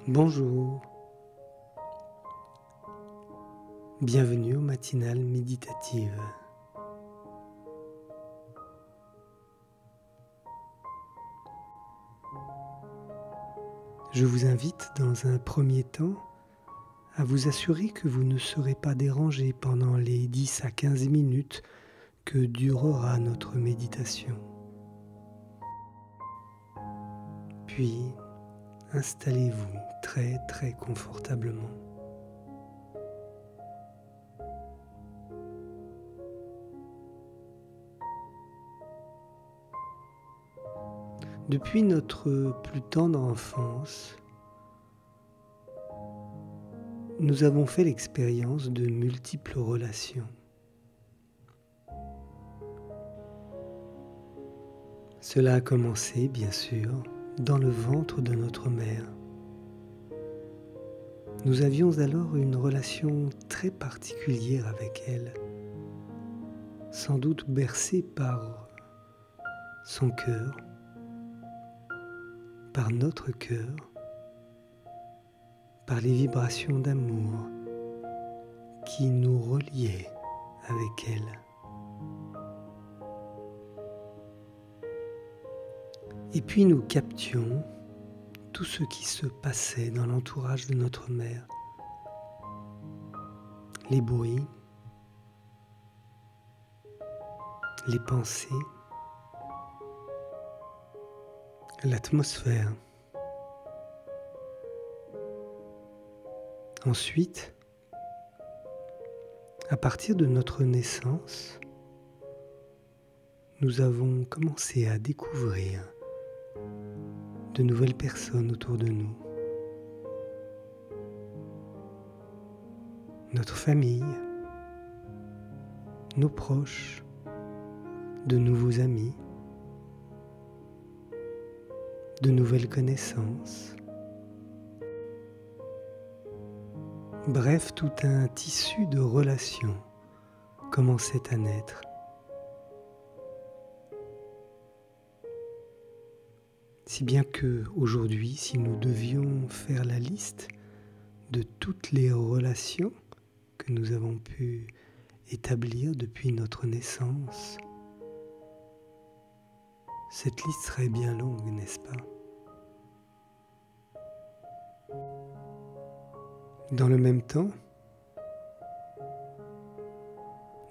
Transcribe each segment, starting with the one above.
Bonjour, bienvenue au matinale méditative. Je vous invite dans un premier temps à vous assurer que vous ne serez pas dérangé pendant les 10 à 15 minutes que durera notre méditation. Puis, installez-vous très confortablement. Depuis notre plus tendre enfance, nous avons fait l'expérience de multiples relations. Cela a commencé, bien sûr, dans le ventre de notre mère. Nous avions alors une relation très particulière avec elle, sans doute bercée par son cœur, par notre cœur, par les vibrations d'amour qui nous reliaient avec elle. Et puis nous captions tout ce qui se passait dans l'entourage de notre mère. Les bruits, les pensées, l'atmosphère. Ensuite, à partir de notre naissance, nous avons commencé à découvrir de nouvelles personnes autour de nous. Notre famille, nos proches, de nouveaux amis, de nouvelles connaissances. Bref, tout un tissu de relations commençait à naître. Si bien que aujourd'hui, si nous devions faire la liste de toutes les relations que nous avons pu établir depuis notre naissance, cette liste serait bien longue, n'est-ce pas? Dans le même temps,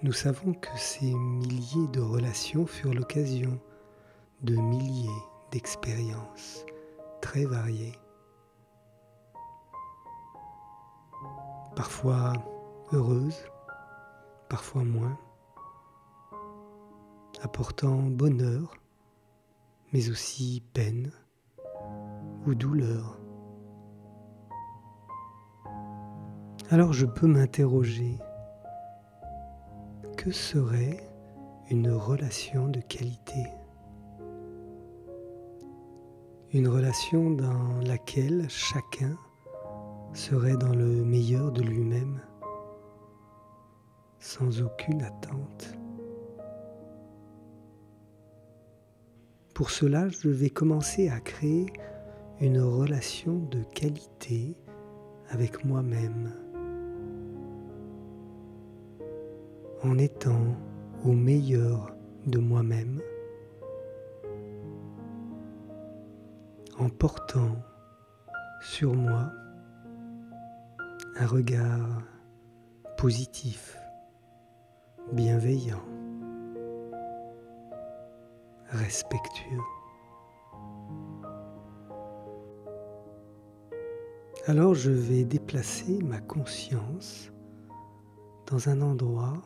nous savons que ces milliers de relations furent l'occasion de milliers d'expériences très variées. Parfois heureuses, parfois moins, apportant bonheur, mais aussi peine ou douleur. Alors je peux m'interroger, que serait une relation de qualité? Une relation dans laquelle chacun serait dans le meilleur de lui-même, sans aucune attente. Pour cela, je vais commencer à créer une relation de qualité avec moi-même, en étant au meilleur de moi-même, en portant sur moi un regard positif, bienveillant, respectueux. Alors je vais déplacer ma conscience dans un endroit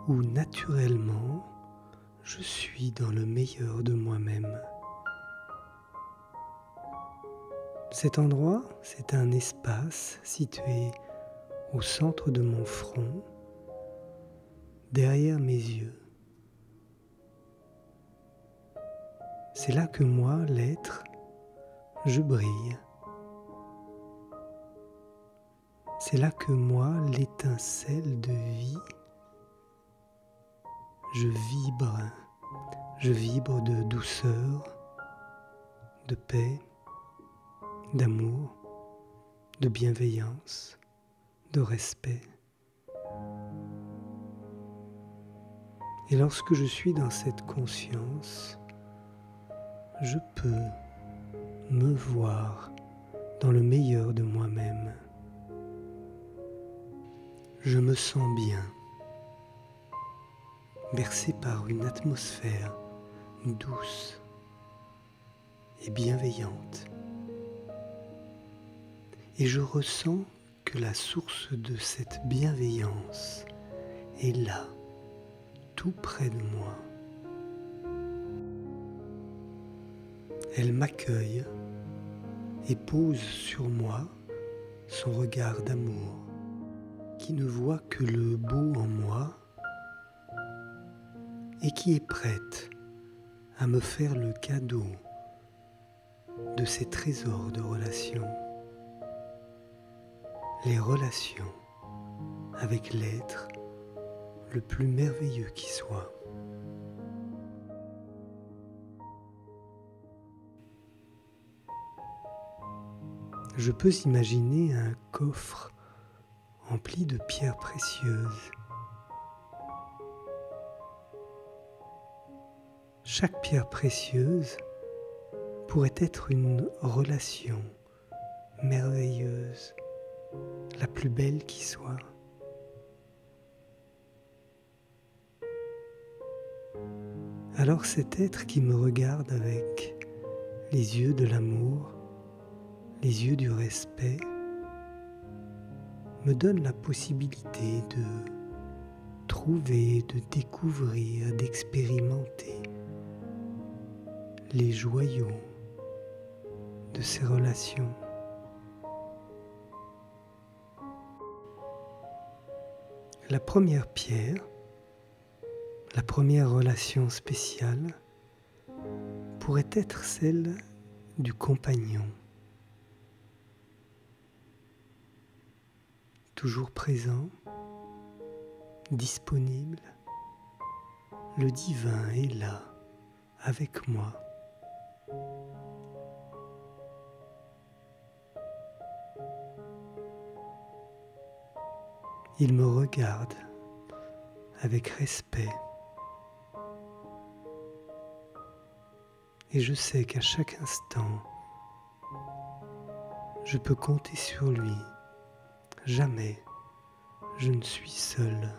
où naturellement je suis dans le meilleur de moi-même. Cet endroit, c'est un espace situé au centre de mon front, derrière mes yeux. C'est là que moi, l'être, je brille. C'est là que moi, l'étincelle de vie, je vibre de douceur, de paix, d'amour, de bienveillance, de respect. Et lorsque je suis dans cette conscience, je peux me voir dans le meilleur de moi-même. Je me sens bien, bercé par une atmosphère douce et bienveillante. Et je ressens que la source de cette bienveillance est là, tout près de moi. Elle m'accueille et pose sur moi son regard d'amour, qui ne voit que le beau en moi et qui est prête à me faire le cadeau de ces trésors de relations. Les relations avec l'être le plus merveilleux qui soit. Je peux imaginer un coffre empli de pierres précieuses. Chaque pierre précieuse pourrait être une relation merveilleuse, la plus belle qui soit. Alors cet être qui me regarde avec les yeux de l'amour, les yeux du respect, me donne la possibilité de trouver, de découvrir, d'expérimenter les joyaux de ces relations. La première pierre, la première relation spéciale pourrait être celle du compagnon. Toujours présent, disponible, le divin est là, avec moi. Il me regarde avec respect et je sais qu'à chaque instant, je peux compter sur lui. Jamais je ne suis seul.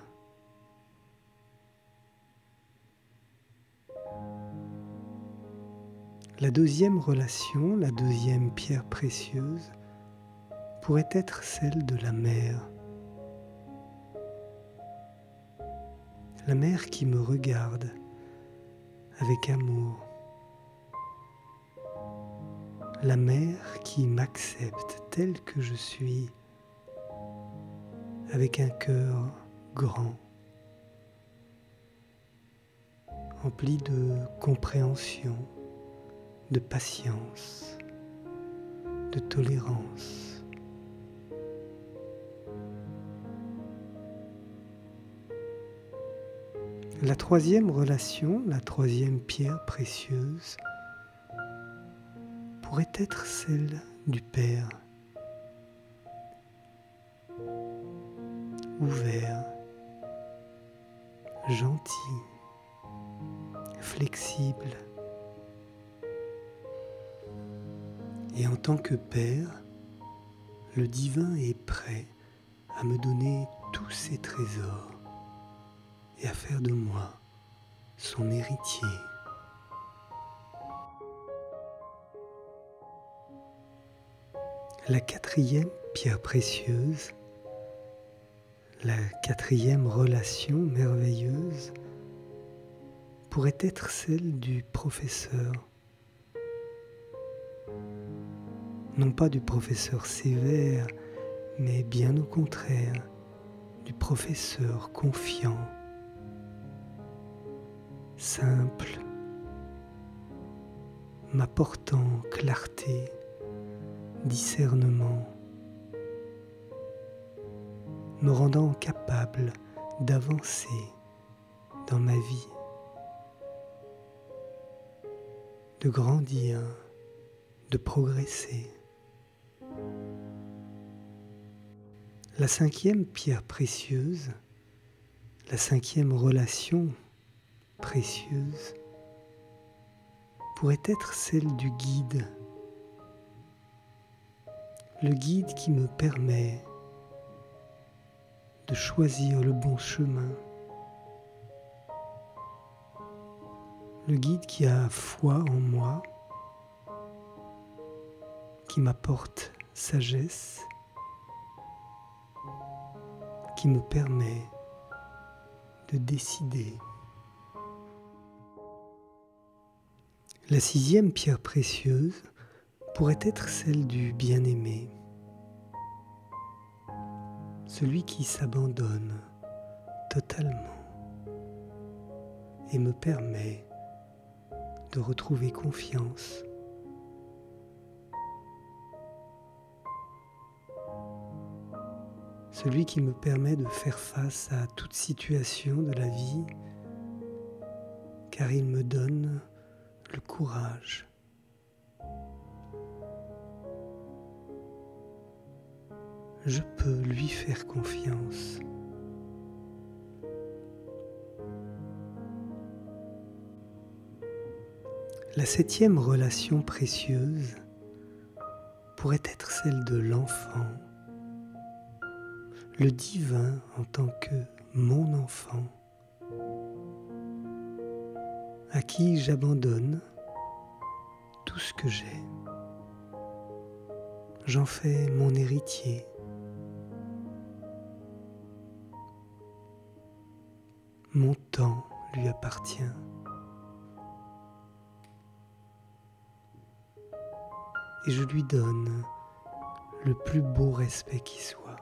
La deuxième relation, la deuxième pierre précieuse, pourrait être celle de la mère. La mère qui me regarde avec amour. La mère qui m'accepte tel que je suis, avec un cœur grand, empli de compréhension, de patience, de tolérance. La troisième relation, la troisième pierre précieuse, pourrait être celle du Père, ouvert, gentil, flexible. Et en tant que Père, le divin est prêt à me donner tous ses trésors et à faire de moi son héritier. La quatrième pierre précieuse, la quatrième relation merveilleuse pourrait être celle du professeur. Non pas du professeur sévère, mais bien au contraire, du professeur confiant, simple, m'apportant clarté, discernement, me rendant capable d'avancer dans ma vie, de grandir, de progresser. La cinquième pierre précieuse, la cinquième relation précieuse, pourrait être celle du guide. Le guide qui me permet de choisir le bon chemin. Le guide qui a foi en moi, qui m'apporte sagesse, qui me permet de décider. La sixième pierre précieuse pourrait être celle du bien-aimé, celui qui s'abandonne totalement et me permet de retrouver confiance. Celui qui me permet de faire face à toute situation de la vie, car il me donne le courage. Je peux lui faire confiance. La septième relation précieuse pourrait être celle de l'enfant, le divin en tant que mon enfant, à qui j'abandonne tout ce que j'ai. J'en fais mon héritier. Mon temps lui appartient. Et je lui donne le plus beau respect qui soit,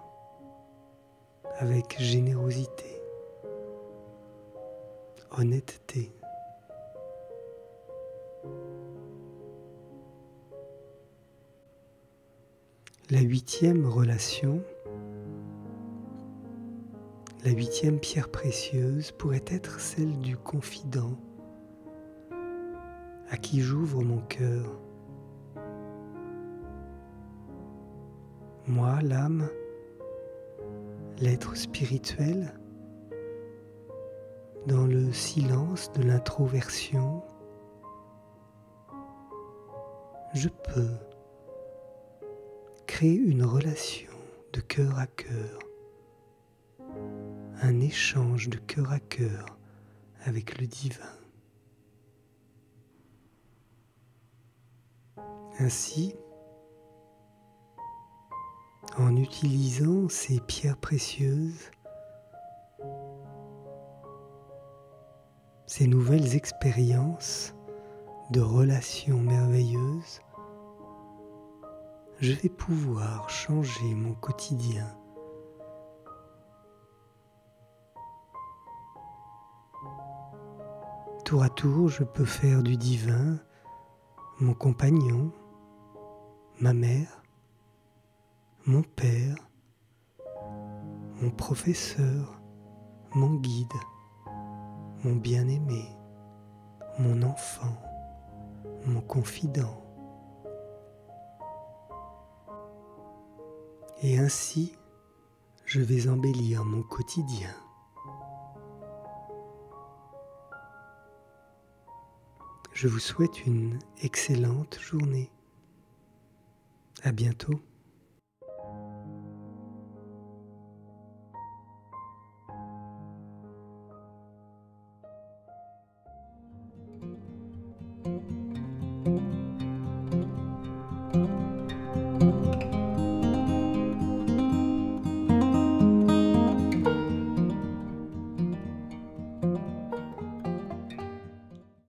avec générosité, honnêteté. La huitième relation, la huitième pierre précieuse pourrait être celle du confident, à qui j'ouvre mon cœur. Moi, l'âme, l'être spirituel, dans le silence de l'introversion, je peux créer une relation de cœur à cœur, un échange de cœur à cœur avec le divin. Ainsi, en utilisant ces pierres précieuses, ces nouvelles expériences de relations merveilleuses, je vais pouvoir changer mon quotidien. Tour à tour, je peux faire du divin mon compagnon, ma mère, mon père, mon professeur, mon guide, mon bien-aimé, mon enfant, mon confident. Et ainsi, je vais embellir mon quotidien. Je vous souhaite une excellente journée. À bientôt.